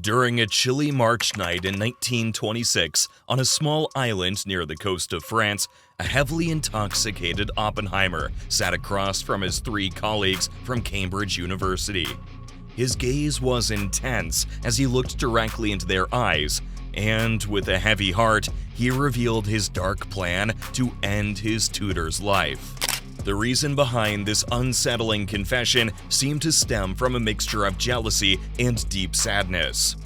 During a chilly March night in 1926, on a small island near the coast of France, a heavily intoxicated Oppenheimer sat across from his three colleagues from Cambridge University. His gaze was intense as he looked directly into their eyes, and with a heavy heart, he revealed his dark plan to end his tutor's life. The reason behind this unsettling confession seemed to stem from a mixture of jealousy and deep sadness.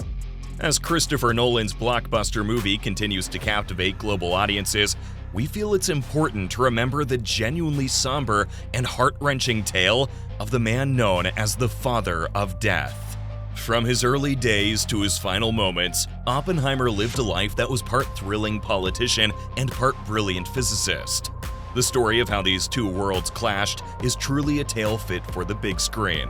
As Christopher Nolan's blockbuster movie continues to captivate global audiences, we feel it's important to remember the genuinely somber and heart-wrenching tale of the man known as the father of death. From his early days to his final moments, Oppenheimer lived a life that was part thrilling politician and part brilliant physicist. The story of how these two worlds clashed is truly a tale fit for the big screen.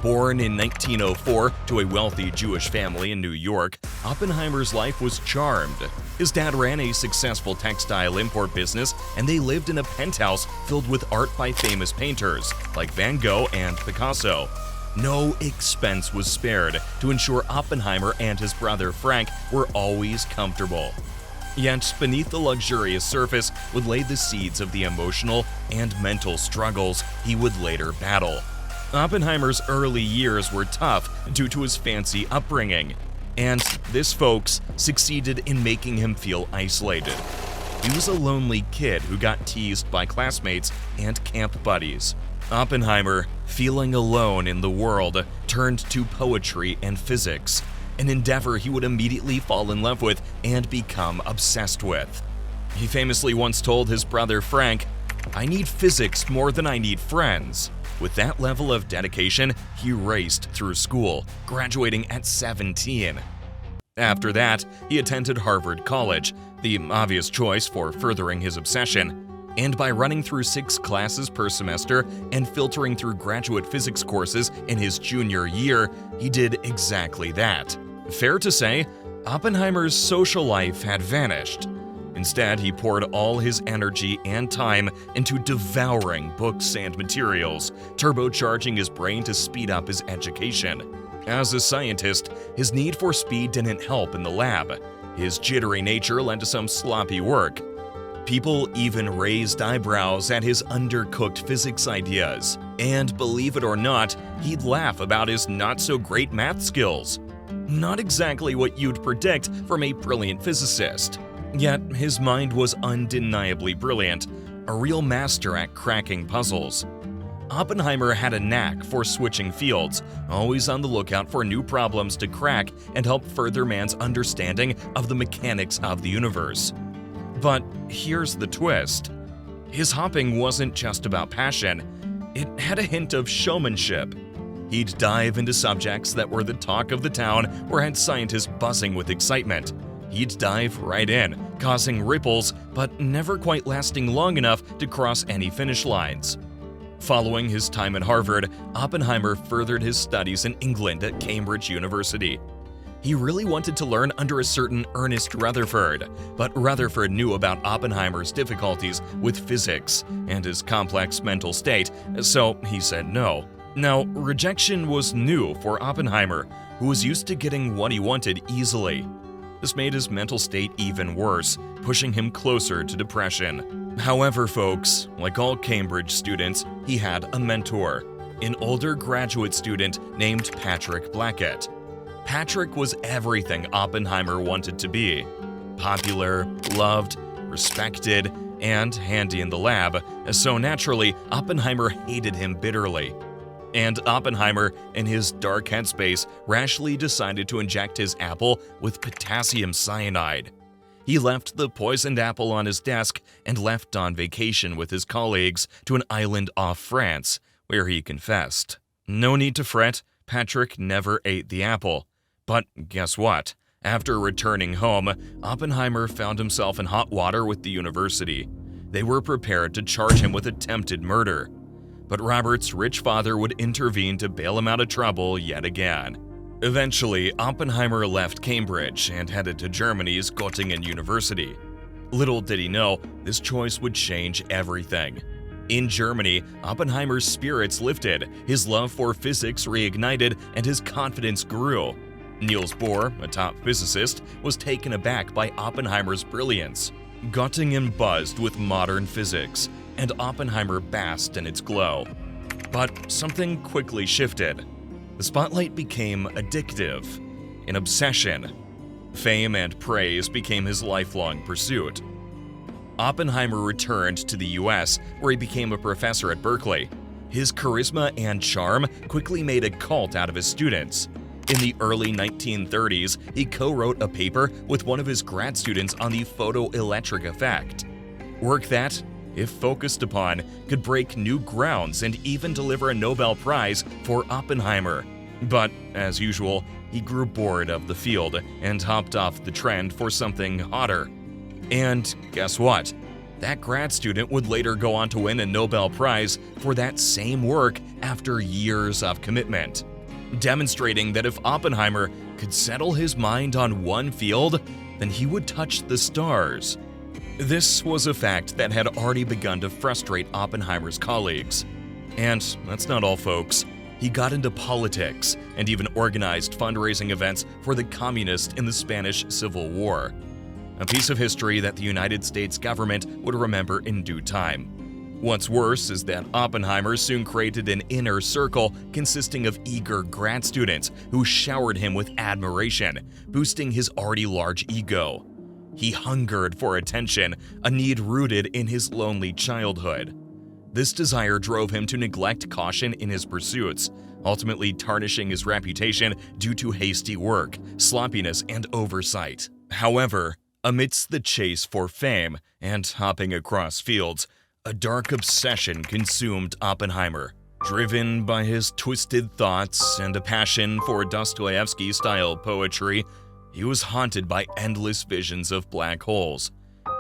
Born in 1904 to a wealthy Jewish family in New York, Oppenheimer's life was charmed. His dad ran a successful textile import business, and they lived in a penthouse filled with art by famous painters like Van Gogh and Picasso. No expense was spared to ensure Oppenheimer and his brother Frank were always comfortable. Yet, beneath the luxurious surface would lay the seeds of the emotional and mental struggles he would later battle. Oppenheimer's early years were tough due to his fancy upbringing, and this, folks, succeeded in making him feel isolated. He was a lonely kid who got teased by classmates and camp buddies. Oppenheimer, feeling alone in the world, turned to poetry and physics, an endeavor he would immediately fall in love with and become obsessed with. He famously once told his brother Frank, "I need physics more than I need friends." With that level of dedication, he raced through school, graduating at 17. After that, he attended Harvard College, the obvious choice for furthering his obsession. And by running through 6 classes per semester and filtering through graduate physics courses in his junior year, he did exactly that. Fair to say, Oppenheimer's social life had vanished. Instead, he poured all his energy and time into devouring books and materials, turbocharging his brain to speed up his education. As a scientist, his need for speed didn't help in the lab. His jittery nature led to some sloppy work. People even raised eyebrows at his undercooked physics ideas. And believe it or not, he'd laugh about his not-so-great math skills. Not exactly what you'd predict from a brilliant physicist. Yet his mind was undeniably brilliant, a real master at cracking puzzles. Oppenheimer had a knack for switching fields, always on the lookout for new problems to crack and help further man's understanding of the mechanics of the universe. But here's the twist. His hopping wasn't just about passion, it had a hint of showmanship. He'd dive into subjects that were the talk of the town or had scientists buzzing with excitement. He'd dive right in, causing ripples, but never quite lasting long enough to cross any finish lines. Following his time at Harvard, Oppenheimer furthered his studies in England at Cambridge University. He really wanted to learn under a certain Ernest Rutherford, but Rutherford knew about Oppenheimer's difficulties with physics and his complex mental state, so he said no. Now, rejection was new for Oppenheimer, who was used to getting what he wanted easily. This made his mental state even worse, pushing him closer to depression. However, folks, like all Cambridge students, he had a mentor, an older graduate student named Patrick Blackett. Patrick was everything Oppenheimer wanted to be: popular, loved, respected, and handy in the lab, so naturally, Oppenheimer hated him bitterly. And Oppenheimer, in his dark headspace, rashly decided to inject his apple with potassium cyanide. He left the poisoned apple on his desk and left on vacation with his colleagues to an island off France, where he confessed. No need to fret, Patrick never ate the apple. But guess what? After returning home, Oppenheimer found himself in hot water with the university. They were prepared to charge him with attempted murder. But Robert's rich father would intervene to bail him out of trouble yet again. Eventually, Oppenheimer left Cambridge and headed to Germany's Göttingen University. Little did he know, this choice would change everything. In Germany, Oppenheimer's spirits lifted, his love for physics reignited, and his confidence grew. Niels Bohr, a top physicist, was taken aback by Oppenheimer's brilliance. Göttingen buzzed with modern physics, and Oppenheimer basked in its glow. But something quickly shifted. The spotlight became addictive, an obsession. Fame and praise became his lifelong pursuit. Oppenheimer returned to the US, where he became a professor at Berkeley. His charisma and charm quickly made a cult out of his students. In the early 1930s, he co-wrote a paper with one of his grad students on the photoelectric effect. Work that, if focused upon, could break new grounds and even deliver a Nobel Prize for Oppenheimer. But, as usual, he grew bored of the field and hopped off the trend for something hotter. And guess what? That grad student would later go on to win a Nobel Prize for that same work after years of commitment, demonstrating that if Oppenheimer could settle his mind on one field, then he would touch the stars. This was a fact that had already begun to frustrate Oppenheimer's colleagues. And that's not all, folks. He got into politics and even organized fundraising events for the communists in the Spanish Civil War. A piece of history that the United States government would remember in due time. What's worse is that Oppenheimer soon created an inner circle consisting of eager grad students who showered him with admiration, boosting his already large ego. He hungered for attention, a need rooted in his lonely childhood. This desire drove him to neglect caution in his pursuits, ultimately tarnishing his reputation due to hasty work, sloppiness, and oversight. However, amidst the chase for fame and hopping across fields, a dark obsession consumed Oppenheimer. Driven by his twisted thoughts and a passion for Dostoevsky-style poetry, he was haunted by endless visions of black holes.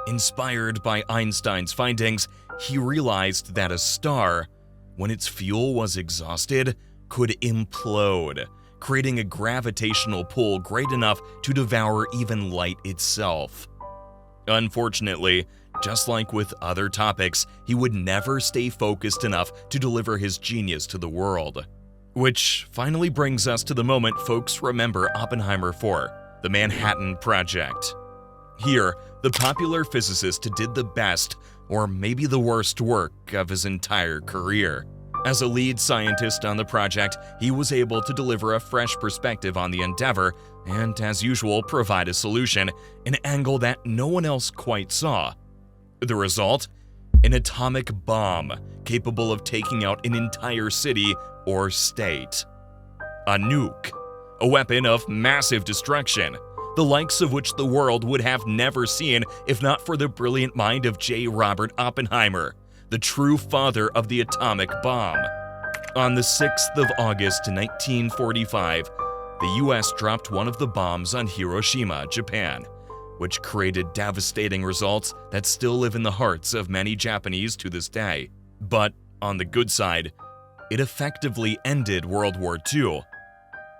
Inspired by Einstein's findings, he realized that a star, when its fuel was exhausted, could implode, creating a gravitational pull great enough to devour even light itself. Unfortunately, just like with other topics, he would never stay focused enough to deliver his genius to the world. Which finally brings us to the moment folks remember Oppenheimer for, the Manhattan Project. Here, the popular physicist did the best, or maybe the worst work of his entire career. As a lead scientist on the project, he was able to deliver a fresh perspective on the endeavor and, as usual, provide a solution, an angle that no one else quite saw. The result? An atomic bomb capable of taking out an entire city or state. A nuke, a weapon of massive destruction, the likes of which the world would have never seen if not for the brilliant mind of J. Robert Oppenheimer, the true father of the atomic bomb. On the 6th of August 1945, the US dropped one of the bombs on Hiroshima, Japan, which created devastating results that still live in the hearts of many Japanese to this day. But on the good side, it effectively ended World War II,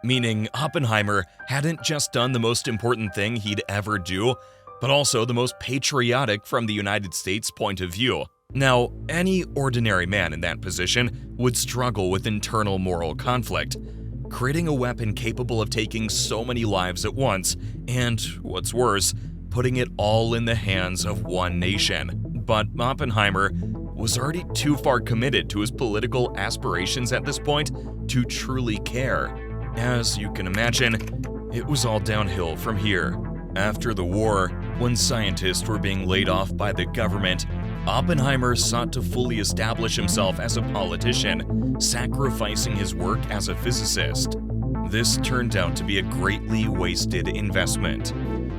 meaning Oppenheimer hadn't just done the most important thing he'd ever do, but also the most patriotic from the United States point of view. Now, any ordinary man in that position would struggle with internal moral conflict, creating a weapon capable of taking so many lives at once, and, what's worse, putting it all in the hands of one nation. But Oppenheimer was already too far committed to his political aspirations at this point to truly care. As you can imagine, it was all downhill from here. After the war, when scientists were being laid off by the government, Oppenheimer sought to fully establish himself as a politician, sacrificing his work as a physicist. This turned out to be a greatly wasted investment,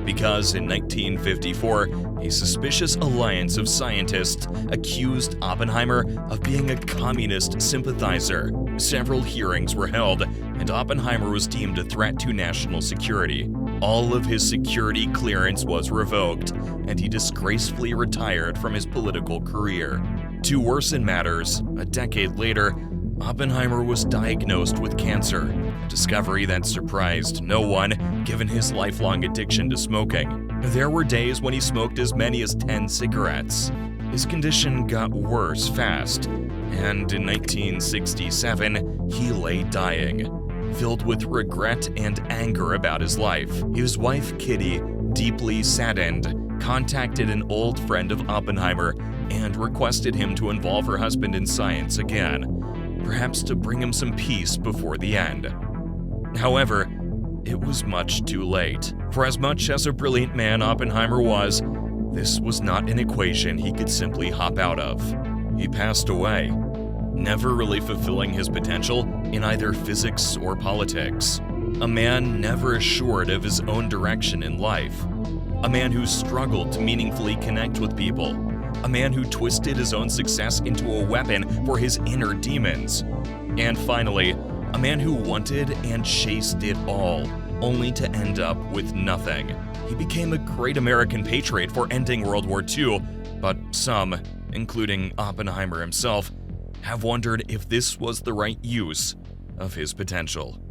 because in 1954, a suspicious alliance of scientists accused Oppenheimer of being a communist sympathizer. Several hearings were held, and Oppenheimer was deemed a threat to national security. All of his security clearance was revoked, and he disgracefully retired from his political career. To worsen matters, a decade later, Oppenheimer was diagnosed with cancer, a discovery that surprised no one given his lifelong addiction to smoking. There were days when he smoked as many as 10 cigarettes. His condition got worse fast, and in 1967, he lay dying. filled with regret and anger about his life. His wife, Kitty, deeply saddened, contacted an old friend of Oppenheimer and requested him to involve her husband in science again, perhaps to bring him some peace before the end. However, it was much too late. For as much as a brilliant man Oppenheimer was, this was not an equation he could simply hop out of. He passed away, never really fulfilling his potential in either physics or politics. A man never assured of his own direction in life. A man who struggled to meaningfully connect with people. A man who twisted his own success into a weapon for his inner demons. And finally, a man who wanted and chased it all, only to end up with nothing. He became a great American patriot for ending World War II, but some, including Oppenheimer himself, have wondered if this was the right use of his potential.